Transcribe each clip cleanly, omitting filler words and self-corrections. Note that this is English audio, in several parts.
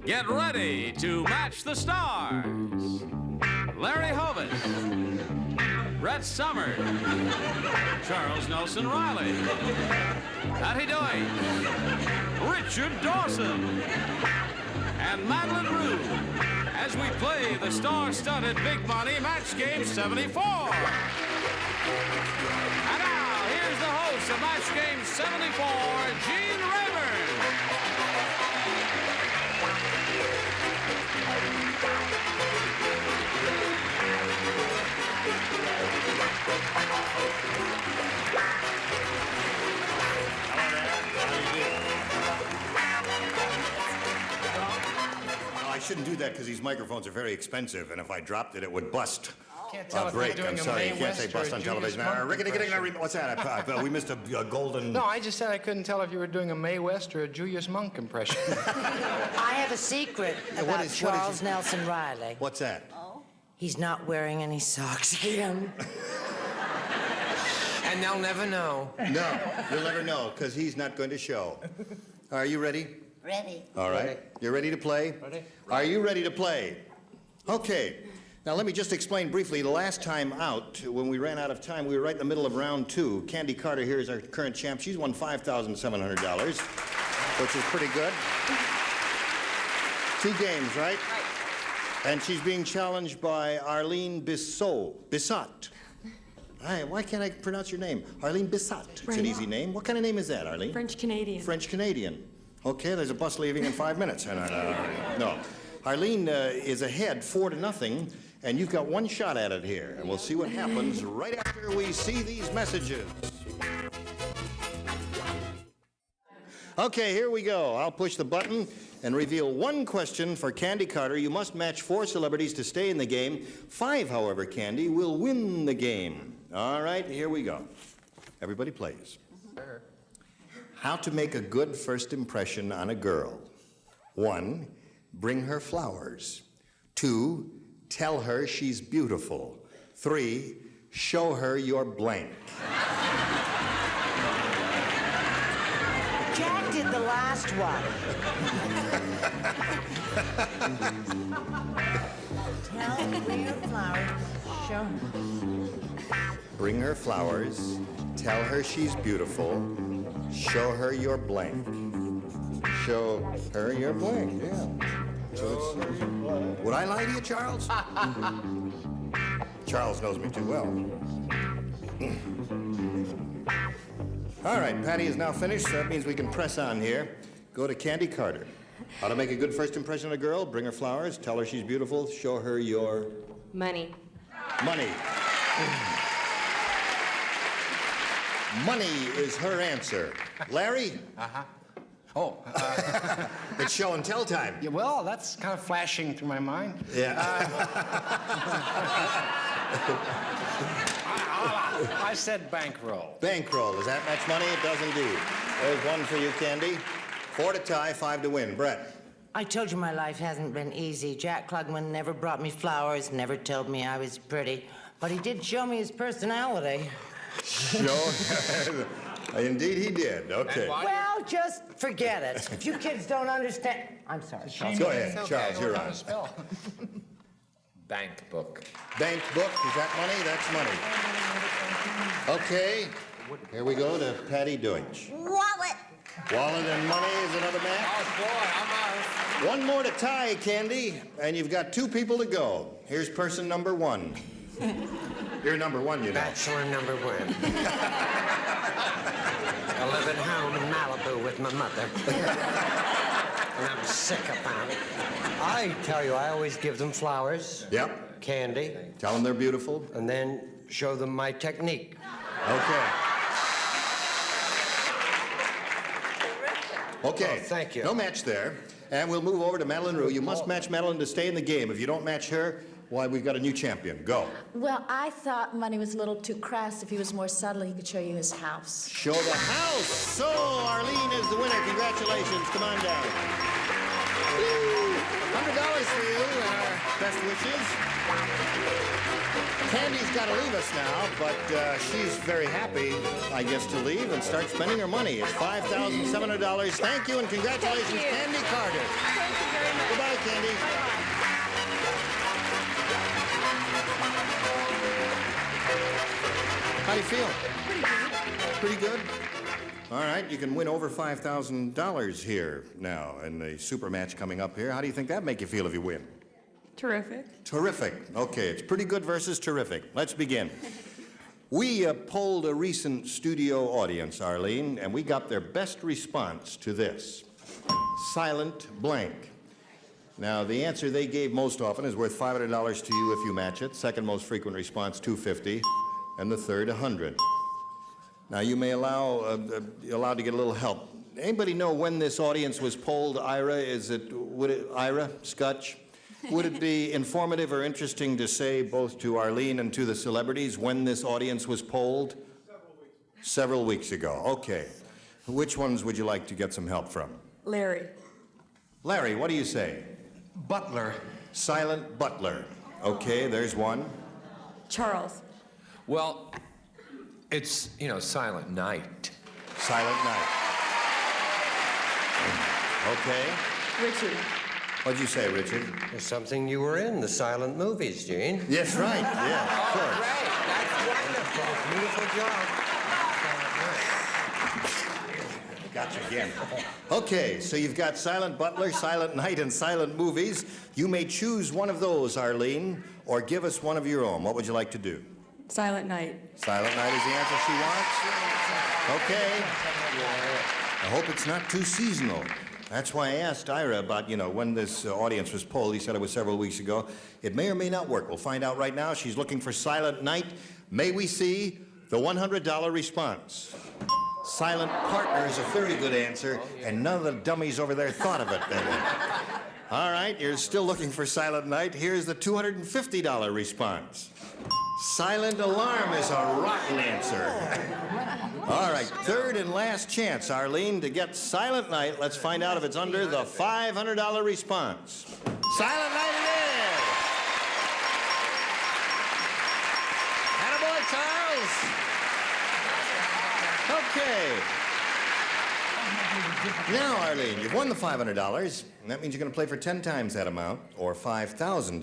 Get ready to match the stars. Larry Hovis, Brett Summers, Charles Nelson Reilly, Patty Doyle, Richard Dawson, and Madeline Rue as we play the star-studded Big Money Match Game 74. And now, here's the host of Match Game 74, Gene Rayburn. I shouldn't do that because these microphones are very expensive, and if I dropped it, it would bust. Can't tell if break. they're doing I'm sorry, a you can't say bust on television. What's that? We missed a golden... No, I just said I couldn't tell if you were doing a Mae West or a Julius Monk impression. I have a secret about Charles Nelson Reilly. What's that? Oh? He's not wearing any socks again. And they'll never know. No, you'll never know, because he's not going to show. Are you ready? Ready. All right. Ready. You ready to play? Ready. Are you ready to play? Okay. Now, let me just explain briefly. The last time out, when we ran out of time, we were right in the middle of round 2. Candy Carter here is our current champ. She's won $5,700, which is pretty good. 2 games, right? Right. And she's being challenged by Arlene Bissot. Why can't I pronounce your name? Arlene Bissot. It's an easy name. What kind of name is that, Arlene? French-Canadian. French-Canadian. Okay, there's a bus leaving in 5 minutes. No. Arlene is ahead 4-0, and you've got one shot at it here. And we'll see what happens right after we see these messages. Okay, here we go. I'll push the button and reveal one question for Candy Carter. You must match 4 celebrities to stay in the game. 5, however, Candy, will win the game. All right, here we go. Everybody plays. How to make a good first impression on a girl. 1, bring her flowers. 2, tell her she's beautiful. 3, show her your blank. Jack did the last one. Tell her, bring her flowers. Show her. Bring her flowers. Tell her she's beautiful. Show her your blank. Show her your blank, yeah. So would I lie to you, Charles? Charles knows me too well. All right, Patty is now finished, so that means we can press on here. Go to Candy Carter. How to make a good first impression on a girl, bring her flowers, tell her she's beautiful, show her your... Money. Money. Money is her answer. Larry? Uh-huh. Oh, It's show and tell time. yeah, well, that's kind of flashing through my mind. Yeah. I said bankroll. Bankroll. Does that match money? It does indeed. There's one for you, Candy. 4 to tie, 5 to win. Brett? I told you my life hasn't been easy. Jack Klugman never brought me flowers, never told me I was pretty, but he did show me his personality. Indeed he did. Okay. Well, just forget it. If you kids don't understand... I'm sorry. Go ahead, Charles, you're on. Bank book. Bank book, is that money? That's money. Okay, here we go to Patty Deutsch. Wallet. Wallet and money is another match. Oh, boy, I'm out. One more to tie, Candy, and you've got 2 people to go. Here's person number 1. You're number 1, you know. Bachelor number 1. I live at home in Malibu with my mother. And I'm sick about it. I tell you, I always give them flowers, Yep. candy, Tell them they're beautiful. and then show them my technique. Okay. Okay. Oh, thank you. No match there. And we'll move over to Madeline Rue. You must match Madeline to stay in the game. If you don't match her, why, we've got a new champion. Go. Well, I thought Money was a little too crass. If he was more subtle, he could show you his house. Show the house. So, Arlene is the winner. Congratulations. Come on down. Woo. $100 for you and our best wishes. Candy's got to leave us now, but she's very happy, I guess, to leave and start spending her money. It's $5,700. Thank you and congratulations, Candy Carter. Thank you very much. Goodbye. do you feel? Pretty good. All right, you can win over $5,000 here now in the super match coming up here. How do you think that make you feel if you win? Terrific. Terrific. Okay, it's pretty good versus terrific. Let's begin. We polled a recent studio audience, Arlene, and we got their best response to this. Silent blank. Now, the answer they gave most often is worth $500 to you if you match it. Second most frequent response, $250, and the third, $100. Now, you may allowed to get a little help. Anybody know when this audience was polled, Ira? Ira, Scutch? Would it be informative or interesting to say, both to Arlene and to the celebrities, when this audience was polled? Several weeks ago. Okay. Which ones would you like to get some help from? Larry. Larry, what do you say? Butler. Silent butler. Okay, there's one. Charles. Well, it's, Silent Night. Silent night. Okay. Richard. What'd you say, Richard? There's something you were in, the silent movies, Gene. Yes, right. Yeah, of course. Great. That's wonderful. Beautiful job. Gotcha again. Okay, so you've got Silent Butler, Silent Night, and Silent Movies. You may choose one of those, Arlene, or give us one of your own. What would you like to do? Silent Night. Silent Night is the answer she wants? Okay. I hope it's not too seasonal. That's why I asked Ira about, when this audience was polled. He said it was several weeks ago. It may or may not work. We'll find out right now. She's looking for Silent Night. May we see the $100 response? Silent Partner is a very good answer, and none of the dummies over there thought of it. All right, you're still looking for Silent Night. Here's the $250 response. Silent Alarm is a rotten answer. All right, third and last chance, Arlene, to get Silent Night. Let's find out if it's under the $500 response. Silent Night it is! Attaboy, Charles! Okay. Now, Arlene, you've won the $500, and that means you're going to play for 10 times that amount, or $5,000.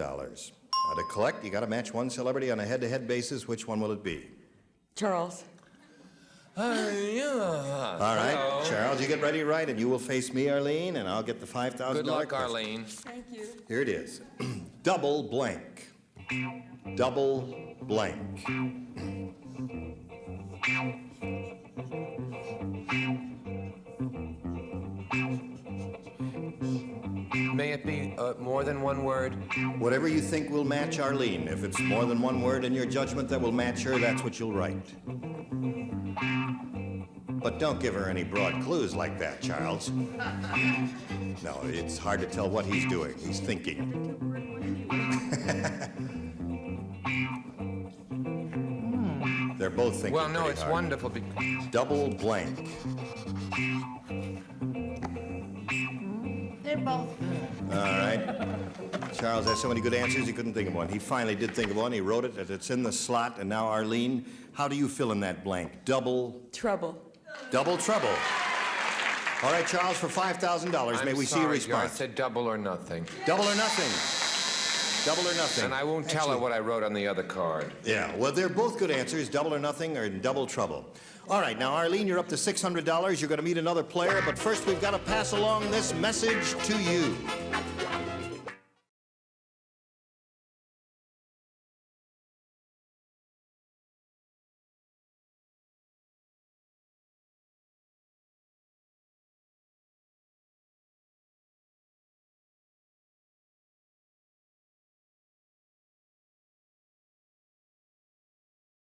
Now, to collect, you got to match one celebrity on a head-to-head basis. Which one will it be? Charles. All right, Charles, you get ready to write, and you will face me, Arlene, and I'll get the $5,000. Good luck, question. Arlene. Thank you. Here it is. Double blank. Double blank. May it be more than one word? Whatever you think will match Arlene. If it's more than one word in your judgment that will match her, that's what you'll write. But don't give her any broad clues like that, Charles. No, it's hard to tell what he's doing. He's thinking. They're both thinking. Well, no, pretty it's hard. wonderful. Double blank. They're both. All right. Charles has so many good answers, he couldn't think of one. He finally did think of one. He wrote it. It's in the slot. And now, Arlene, how do you fill in that blank? Double Trouble. Double trouble. All right, Charles, for $5,000, may we see a I response? said double or nothing. Double or nothing. Double or nothing. And I won't tell her what I wrote on the other card. Yeah, well, they're both good answers, double or nothing or double trouble. All right, now, Arlene, you're up to $600. You're going to meet another player, but first we've got to pass along this message to you.